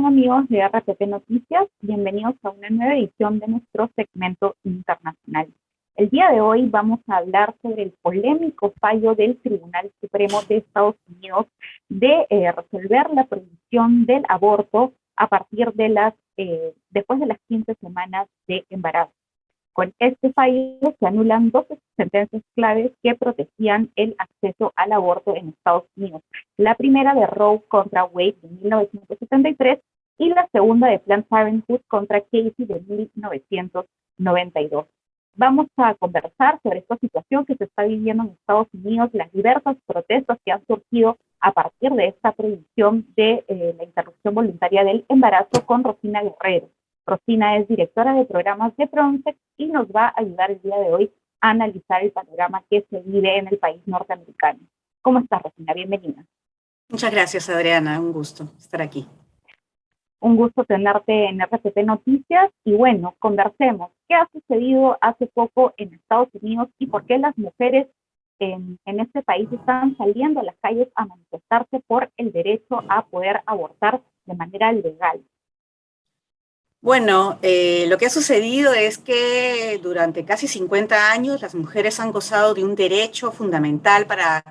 están amigos de RPP Noticias? Bienvenidos a una nueva edición de nuestro segmento internacional. El día de hoy vamos a hablar sobre el polémico fallo del Tribunal Supremo de Estados Unidos de resolver la prohibición del aborto a partir de después de las 15 semanas de embarazo. Con este fallo se anulan dos sentencias claves que protegían el acceso al aborto en Estados Unidos. La primera de Roe contra Wade de 1973 y la segunda de Planned Parenthood contra Casey de 1992. Vamos a conversar sobre esta situación que se está viviendo en Estados Unidos, las diversas protestas que han surgido a partir de esta prohibición de la interrupción voluntaria del embarazo con Rosina Guerrero. Rosina es directora de programas de Pronsex y nos va a ayudar el día de hoy a analizar el panorama que se vive en el país norteamericano. ¿Cómo estás, Rosina? Bienvenida. Muchas gracias, Adriana. Un gusto estar aquí. Un gusto tenerte en RPP Noticias y bueno, conversemos. ¿Qué ha sucedido hace poco en Estados Unidos y por qué las mujeres en este país están saliendo a las calles a manifestarse por el derecho a poder abortar de manera legal? Bueno, lo que ha sucedido es que durante casi 50 años las mujeres han gozado de un derecho fundamental para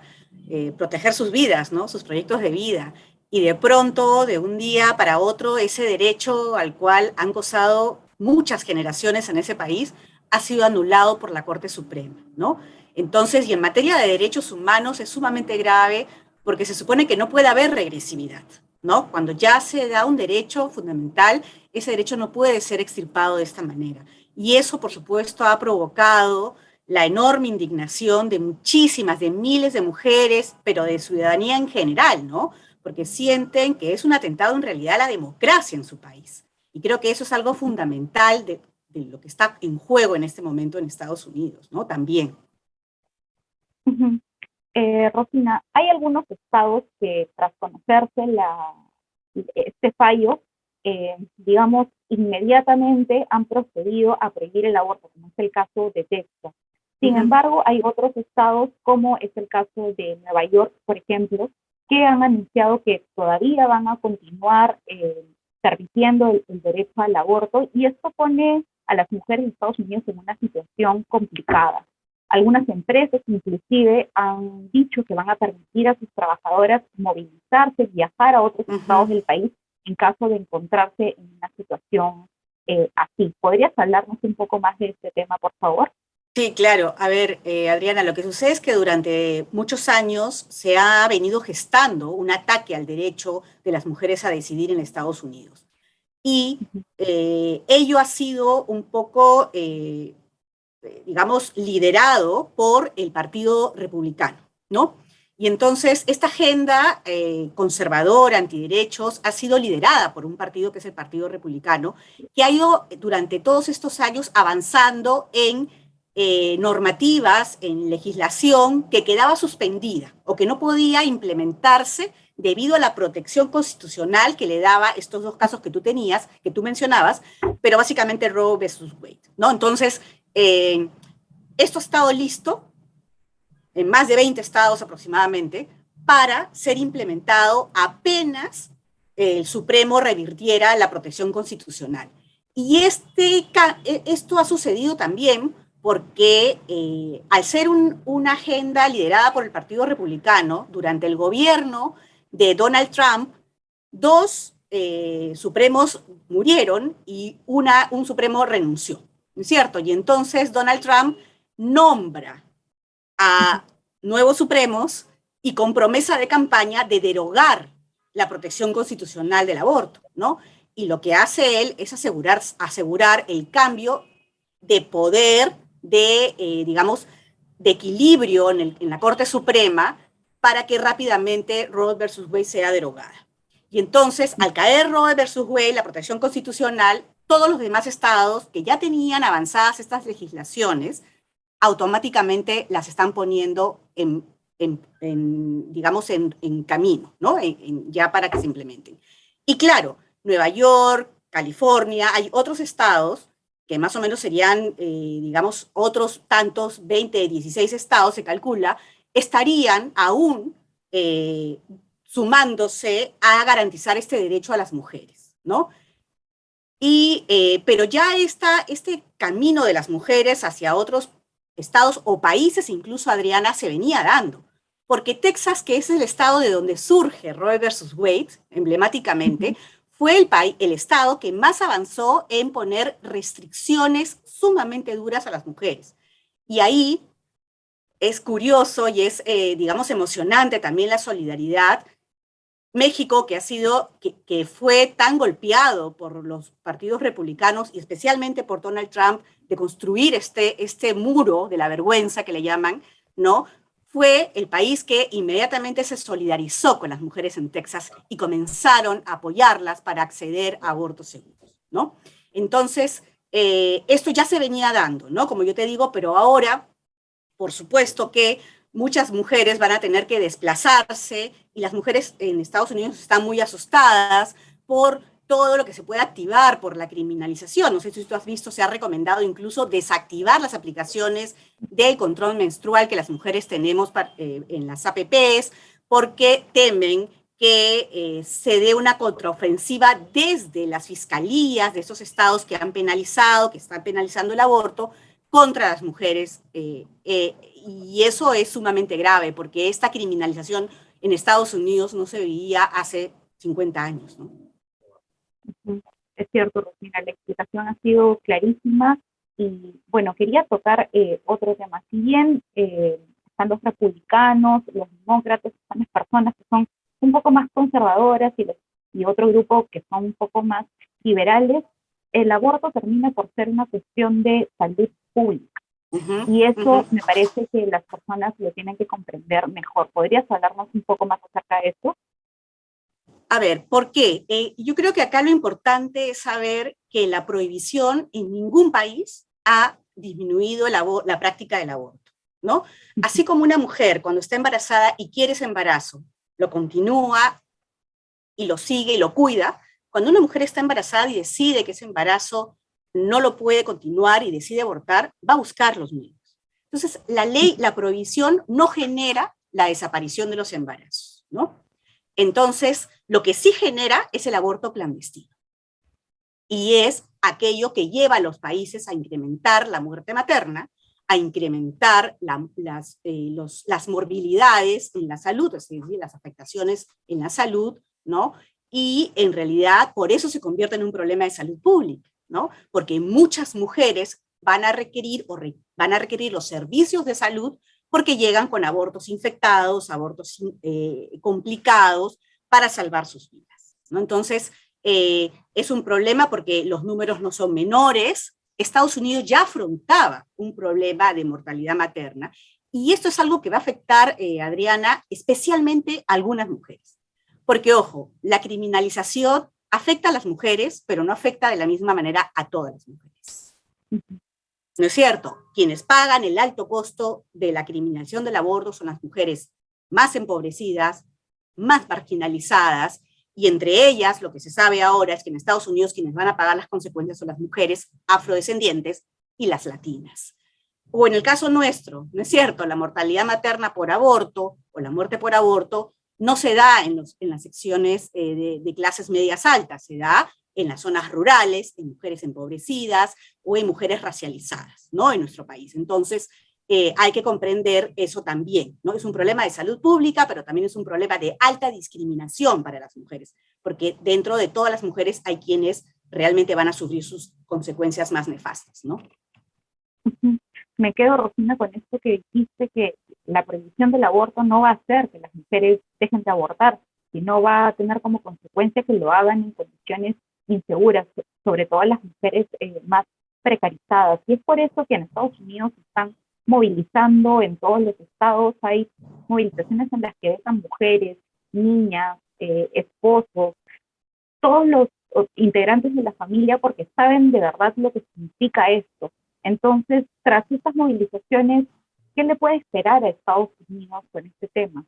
proteger sus vidas, ¿no? Sus proyectos de vida. Y de pronto, de un día para otro, ese derecho al cual han gozado muchas generaciones en ese país ha sido anulado por la Corte Suprema, ¿no? Entonces, y en materia de derechos humanos es sumamente grave porque se supone que no puede haber regresividad, ¿no? Cuando ya se da un derecho fundamental, ese derecho no puede ser extirpado de esta manera. Y eso, por supuesto, ha provocado la enorme indignación de muchísimas, de miles de mujeres, pero de ciudadanía en general, ¿no? Porque sienten que es un atentado en realidad a la democracia en su país. Y creo que eso es algo fundamental de lo que está en juego en este momento en Estados Unidos, ¿no? También. Rosina, hay algunos estados que tras conocerse este fallo, digamos, inmediatamente han procedido a prohibir el aborto, como es el caso de Texas. Sin embargo, hay otros estados, como es el caso de Nueva York, por ejemplo, que han anunciado que todavía van a continuar permitiendo el derecho al aborto, y esto pone a las mujeres de Estados Unidos en una situación complicada. Algunas empresas inclusive han dicho que van a permitir a sus trabajadoras movilizarse, viajar a otros estados del país en caso de encontrarse en una situación así. ¿Podrías hablarnos un poco más de este tema, por favor? Sí, claro. A ver, Adriana, lo que sucede es que durante muchos años se ha venido gestando un ataque al derecho de las mujeres a decidir en Estados Unidos. Y ello ha sido un poco, digamos, liderado por el Partido Republicano, ¿no? Y entonces esta agenda conservadora, antiderechos, ha sido liderada por un partido que es el Partido Republicano, que ha ido durante todos estos años avanzando en normativas, en legislación que quedaba suspendida o que no podía implementarse debido a la protección constitucional que le daba estos dos casos que tú tenías, que tú mencionabas, pero básicamente Roe versus Wade, ¿no? Entonces, esto ha estado listo en más de 20 estados aproximadamente para ser implementado apenas el Supremo revirtiera la protección constitucional. Y esto ha sucedido también porque al ser una agenda liderada por el Partido Republicano, durante el gobierno de Donald Trump, dos supremos murieron y un supremo renunció, ¿no es cierto? Y entonces Donald Trump nombra a nuevos supremos y con promesa de campaña de derogar la protección constitucional del aborto, ¿no? Y lo que hace él es asegurar el cambio de poder, digamos, de equilibrio en la Corte Suprema para que rápidamente Roe versus Wade sea derogada. Y entonces, al caer Roe versus Wade, la protección constitucional, todos los demás estados que ya tenían avanzadas estas legislaciones, automáticamente las están poniendo digamos, en camino, ¿no? Ya para que se implementen. Y claro, Nueva York, California, hay otros estados que más o menos serían, digamos, otros tantos, 20, 16 estados, se calcula, estarían aún sumándose a garantizar este derecho a las mujeres, ¿no? Pero ya este camino de las mujeres hacia otros estados o países, incluso Adriana, se venía dando. Porque Texas, que es el estado de donde surge Roe versus Wade, emblemáticamente, fue el estado que más avanzó en poner restricciones sumamente duras a las mujeres. Y ahí es curioso y es, digamos, emocionante también la solidaridad. México, que fue tan golpeado por los partidos republicanos y especialmente por Donald Trump, de construir este muro de la vergüenza que le llaman, ¿no? Fue el país que inmediatamente se solidarizó con las mujeres en Texas y comenzaron a apoyarlas para acceder a abortos seguros, ¿no? Entonces, esto ya se venía dando, ¿no? Como yo te digo, pero ahora, por supuesto que muchas mujeres van a tener que desplazarse y las mujeres en Estados Unidos están muy asustadas por todo lo que se puede activar por la criminalización. No sé si tú has visto, se ha recomendado incluso desactivar las aplicaciones del control menstrual que las mujeres tenemos en las APPs, porque temen que se dé una contraofensiva desde las fiscalías de esos estados que han penalizado, que están penalizando el aborto, contra las mujeres, y eso es sumamente grave, porque esta criminalización en Estados Unidos no se veía hace 50 años, ¿no? Es cierto, Rosina, la explicación ha sido clarísima y, bueno, quería tocar otro tema. Si bien están los republicanos, los demócratas, están las personas que son un poco más conservadoras y otro grupo que son un poco más liberales, el aborto termina por ser una cuestión de salud pública. Y eso me parece que las personas lo tienen que comprender mejor. ¿Podrías hablarnos un poco más acerca de eso? A ver, ¿por qué? Yo creo que acá lo importante es saber que la prohibición en ningún país ha disminuido la práctica del aborto, ¿no? Así como una mujer cuando está embarazada y quiere ese embarazo, lo continúa y lo sigue y lo cuida, cuando una mujer está embarazada y decide que ese embarazo no lo puede continuar y decide abortar, va a buscar los medios. Entonces, la prohibición no genera la desaparición de los embarazos, ¿no? Entonces, lo que sí genera es el aborto clandestino. Y es aquello que lleva a los países a incrementar la muerte materna, a incrementar las morbilidades en la salud, es decir, las afectaciones en la salud, ¿no? Y en realidad por eso se convierte en un problema de salud pública, ¿no? Porque muchas mujeres van a requerir los servicios de salud porque llegan con abortos infectados, abortos complicados para salvar sus vidas, ¿no? Entonces, es un problema porque los números no son menores. Estados Unidos ya afrontaba un problema de mortalidad materna y esto es algo que va a afectar, Adriana, especialmente a algunas mujeres. Porque, ojo, la criminalización afecta a las mujeres, pero no afecta de la misma manera a todas las mujeres. ¿No es cierto? Quienes pagan el alto costo de la criminalización del aborto son las mujeres más empobrecidas, más marginalizadas, y entre ellas, lo que se sabe ahora es que en Estados Unidos quienes van a pagar las consecuencias son las mujeres afrodescendientes y las latinas. O en el caso nuestro, ¿no es cierto? La mortalidad materna por aborto o la muerte por aborto no se da en las secciones de clases medias altas, se da en las zonas rurales, en mujeres empobrecidas o en mujeres racializadas, ¿no? En nuestro país. Entonces, hay que comprender eso también, ¿no? Es un problema de salud pública, pero también es un problema de alta discriminación para las mujeres, porque dentro de todas las mujeres hay quienes realmente van a sufrir sus consecuencias más nefastas, ¿no? Me quedo, Rosina, con esto que dijiste, que la prohibición del aborto no va a hacer que las mujeres dejen de abortar, sino va a tener como consecuencia que lo hagan en condiciones inseguras, sobre todo las mujeres más precarizadas. Y es por eso que en Estados Unidos están movilizando en todos los estados, hay movilizaciones en las que dejan mujeres, niñas, esposos, todos los integrantes de la familia, porque saben de verdad lo que significa esto. Entonces, tras estas movilizaciones, ¿qué le puede esperar a Estados Unidos con este tema?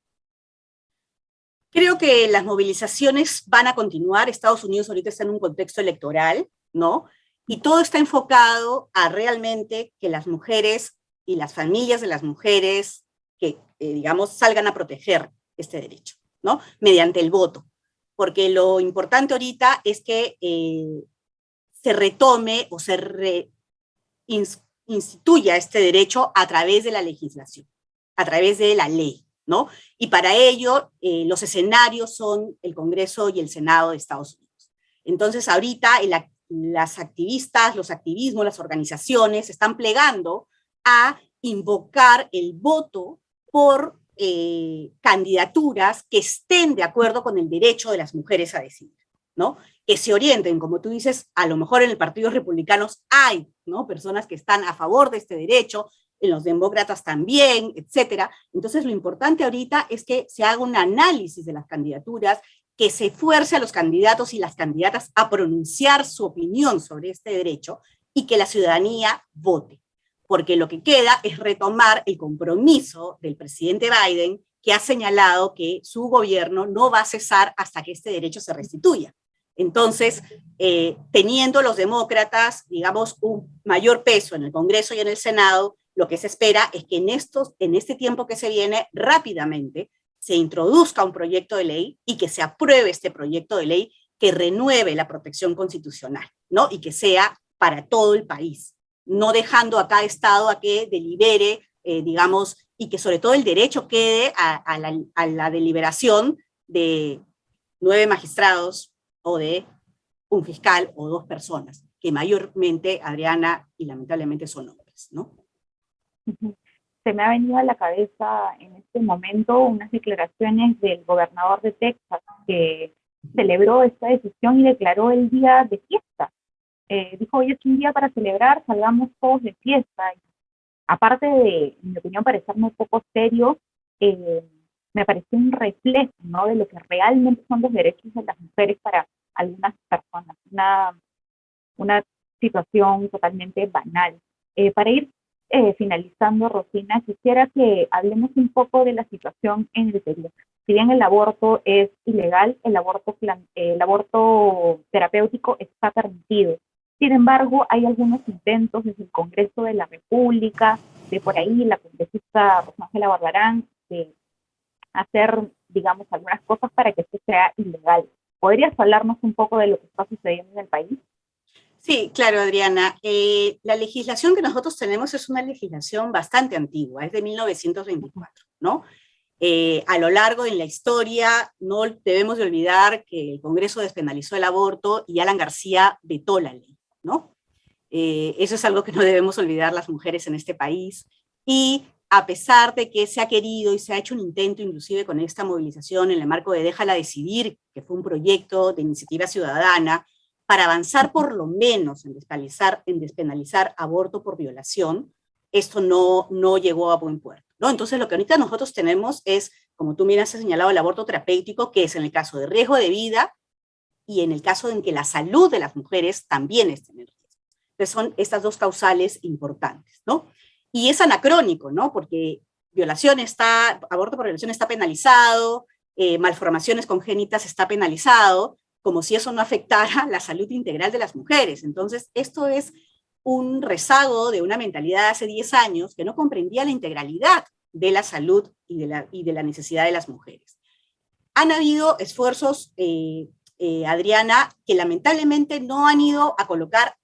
Creo que las movilizaciones van a continuar. Estados Unidos ahorita está en un contexto electoral, ¿no? Y todo está enfocado a realmente que las mujeres y las familias de las mujeres que, digamos, salgan a proteger este derecho, ¿no? Mediante el voto. porque lo importante ahorita es que se retome o se instituya este derecho a través de la legislación, a través de la ley, ¿no? Y para ello, los escenarios son el Congreso y el Senado de Estados Unidos. Entonces, ahorita las activistas, los activismos, las organizaciones están plegando a invocar el voto por candidaturas que estén de acuerdo con el derecho de las mujeres a decidir, ¿no? Que se orienten, como tú dices, a lo mejor en el Partido Republicanos hay, ¿no?, personas que están a favor de este derecho, en los demócratas también, etcétera. Entonces, lo importante ahorita es que se haga un análisis de las candidaturas, que se fuerce a los candidatos y las candidatas a pronunciar su opinión sobre este derecho y que la ciudadanía vote. Porque lo que queda es retomar el compromiso del presidente Biden, que ha señalado que su gobierno no va a cesar hasta que este derecho se restituya. Entonces, teniendo los demócratas, digamos, un mayor peso en el Congreso y en el Senado, lo que se espera es que en este tiempo que se viene, rápidamente se introduzca un proyecto de ley y que se apruebe este proyecto de ley que renueve la protección constitucional, ¿no? Y que sea para todo el país, no dejando a cada estado a que delibere, digamos, y que sobre todo el derecho quede a la deliberación de 9 magistrados o de un fiscal o 2 personas, que mayormente, Adriana, y lamentablemente son hombres, ¿no? Se me ha venido a la cabeza en este momento unas declaraciones del gobernador de Texas que celebró esta decisión y declaró el día de fiesta. Dijo, hoy es un día para celebrar, salgamos todos de fiesta. Y aparte de, en mi opinión, parecerme un poco serio, me pareció un reflejo, ¿no?, de lo que realmente son los derechos de las mujeres para algunas personas. Una situación totalmente banal. Para ir finalizando, Rosina, quisiera que hablemos un poco de la situación en el Perú. Si bien el aborto es ilegal, el aborto terapéutico está permitido. Sin embargo, hay algunos intentos desde el Congreso de la República, de por ahí la congresista Rosángela Barbarán, de hacer, digamos, algunas cosas para que esto sea ilegal. ¿Podrías hablarnos un poco de lo que está sucediendo en el país? Sí, claro, Adriana. La legislación que nosotros tenemos es una legislación bastante antigua, es de 1924, ¿no? A lo largo de la historia no debemos de olvidar que el Congreso despenalizó el aborto y Alan García vetó la ley, ¿no? Eso es algo que no debemos olvidar las mujeres en este país. Y a pesar de que se ha querido y se ha hecho un intento, inclusive con esta movilización en el marco de Déjala Decidir, que fue un proyecto de iniciativa ciudadana, para avanzar por lo menos en despenalizar aborto por violación, esto no llegó a buen puerto, ¿no? Entonces, lo que ahorita nosotros tenemos es, como tú bien has señalado, el aborto terapéutico, que es en el caso de riesgo de vida y en el caso en que la salud de las mujeres también está en riesgo. Entonces, son estas dos causales importantes, ¿no? Y es anacrónico, ¿no? Porque aborto por violación está penalizado, malformaciones congénitas está penalizado, como si eso no afectara la salud integral de las mujeres. Entonces, esto es un rezago de una mentalidad de hace 10 años que no comprendía la integralidad de la salud y de la necesidad de las mujeres. Han habido esfuerzos, Adriana, que lamentablemente no han ido a colocar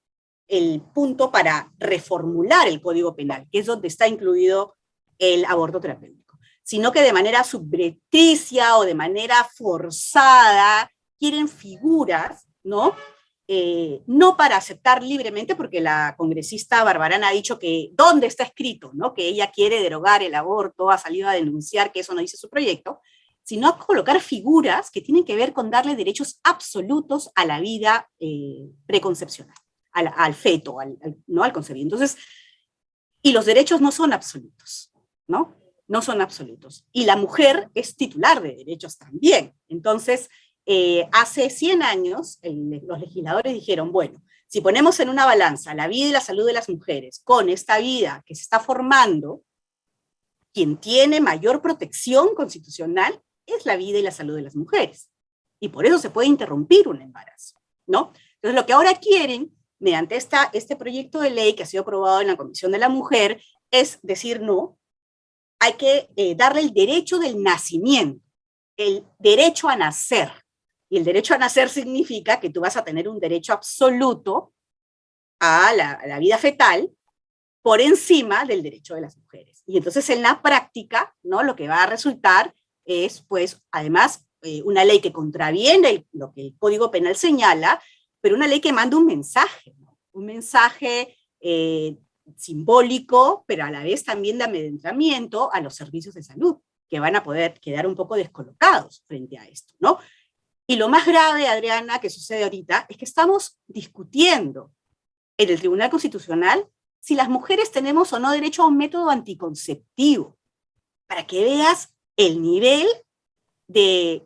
el punto para reformular el Código Penal, que es donde está incluido el aborto terapéutico, sino que de manera subrepticia o de manera forzada quieren figuras, ¿no? No para aceptar libremente, porque la congresista Barbarán ha dicho que dónde está escrito, ¿no?, que ella quiere derogar el aborto, ha salido a denunciar que eso no dice su proyecto, sino a colocar figuras que tienen que ver con darle derechos absolutos a la vida preconcepcional, al feto, ¿no?, al concebido. Entonces, y los derechos no son absolutos, ¿no? No son absolutos. Y la mujer es titular de derechos también. Entonces, hace 100 años, los legisladores dijeron, bueno, si ponemos en una balanza la vida y la salud de las mujeres con esta vida que se está formando, quien tiene mayor protección constitucional es la vida y la salud de las mujeres. Y por eso se puede interrumpir un embarazo, ¿no? Entonces, lo que ahora quieren, mediante este proyecto de ley que ha sido aprobado en la Comisión de la Mujer, es decir, no, hay que darle el derecho del nacimiento, el derecho a nacer. Y el derecho a nacer significa que tú vas a tener un derecho absoluto a la vida fetal por encima del derecho de las mujeres. Y entonces en la práctica, ¿no? Lo que va a resultar es, pues, además, una ley que contraviene lo que el Código Penal señala, pero una ley que manda un mensaje, ¿no? Un mensaje simbólico, pero a la vez también de amedrentamiento a los servicios de salud, que van a poder quedar un poco descolocados frente a esto, ¿no? Y lo más grave, Adriana, que sucede ahorita, es que estamos discutiendo en el Tribunal Constitucional si las mujeres tenemos o no derecho a un método anticonceptivo, para que veas el nivel de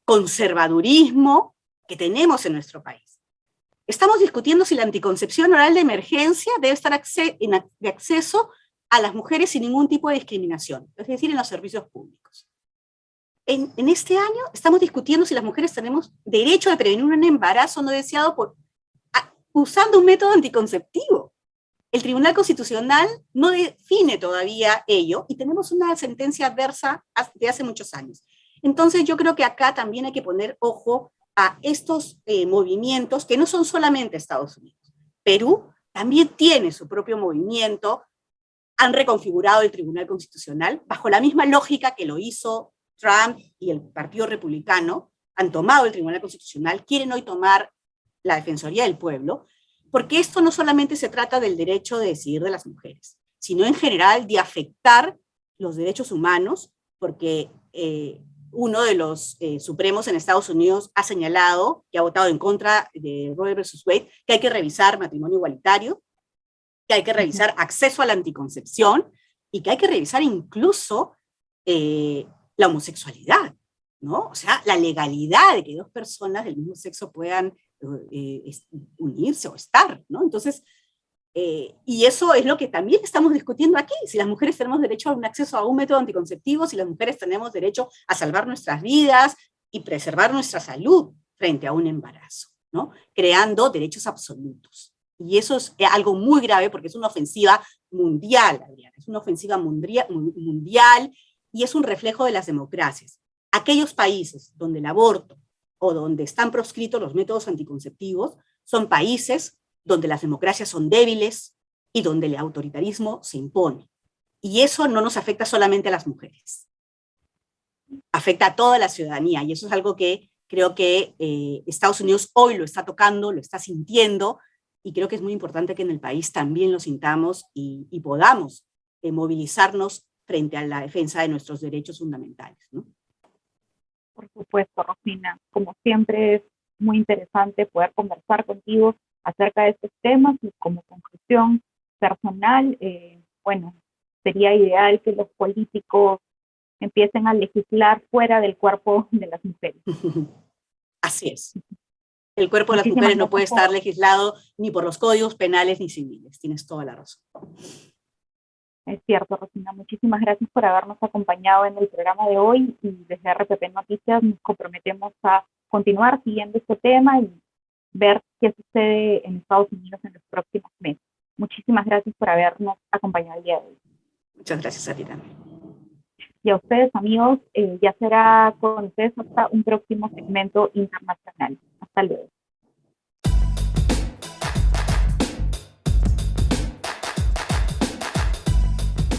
conservadurismo que tenemos en nuestro país. Estamos discutiendo si la anticoncepción oral de emergencia debe estar de acceso a las mujeres sin ningún tipo de discriminación, es decir, en los servicios públicos. En este año estamos discutiendo si las mujeres tenemos derecho a prevenir un embarazo no deseado usando un método anticonceptivo. El Tribunal Constitucional no define todavía ello y tenemos una sentencia adversa de hace muchos años. Entonces yo creo que acá también hay que poner ojo a estos movimientos que no son solamente Estados Unidos. Perú también tiene su propio movimiento, han reconfigurado el Tribunal Constitucional bajo la misma lógica que lo hizo Trump y el Partido Republicano, han tomado el Tribunal Constitucional, quieren hoy tomar la Defensoría del Pueblo, porque esto no solamente se trata del derecho de decidir de las mujeres, sino en general de afectar los derechos humanos, porque uno de los supremos en Estados Unidos ha señalado, que ha votado en contra de Roe versus Wade, que hay que revisar matrimonio igualitario, que hay que revisar acceso a la anticoncepción y que hay que revisar incluso la homosexualidad, ¿no? O sea, la legalidad de que dos personas del mismo sexo puedan unirse o estar, ¿no? Entonces, y eso es lo que también estamos discutiendo aquí, si las mujeres tenemos derecho a un acceso a un método anticonceptivo, si las mujeres tenemos derecho a salvar nuestras vidas y preservar nuestra salud frente a un embarazo, ¿no? Creando derechos absolutos. Y eso es algo muy grave porque es una ofensiva mundial, Adriana, es una ofensiva mundial y es un reflejo de las democracias. Aquellos países donde el aborto o donde están proscritos los métodos anticonceptivos son países donde las democracias son débiles y donde el autoritarismo se impone. Y eso no nos afecta solamente a las mujeres, afecta a toda la ciudadanía, y eso es algo que creo que Estados Unidos hoy lo está tocando, lo está sintiendo, y creo que es muy importante que en el país también lo sintamos y podamos movilizarnos frente a la defensa de nuestros derechos fundamentales, ¿no? Por supuesto, Rosina. Como siempre es muy interesante poder conversar contigo acerca de estos temas y como conclusión personal, bueno, sería ideal que los políticos empiecen a legislar fuera del cuerpo de las mujeres. Así es. El cuerpo de las mujeres no puede estar legislado ni por los códigos penales ni civiles. Tienes toda la razón. Es cierto, Rosina. Muchísimas gracias por habernos acompañado en el programa de hoy y desde RPP Noticias nos comprometemos a continuar siguiendo este tema y ver qué sucede en Estados Unidos en los próximos meses. Muchísimas gracias por habernos acompañado el día de hoy. Muchas gracias a ti también. Y a ustedes, amigos, ya será con ustedes hasta un próximo segmento internacional. Hasta luego.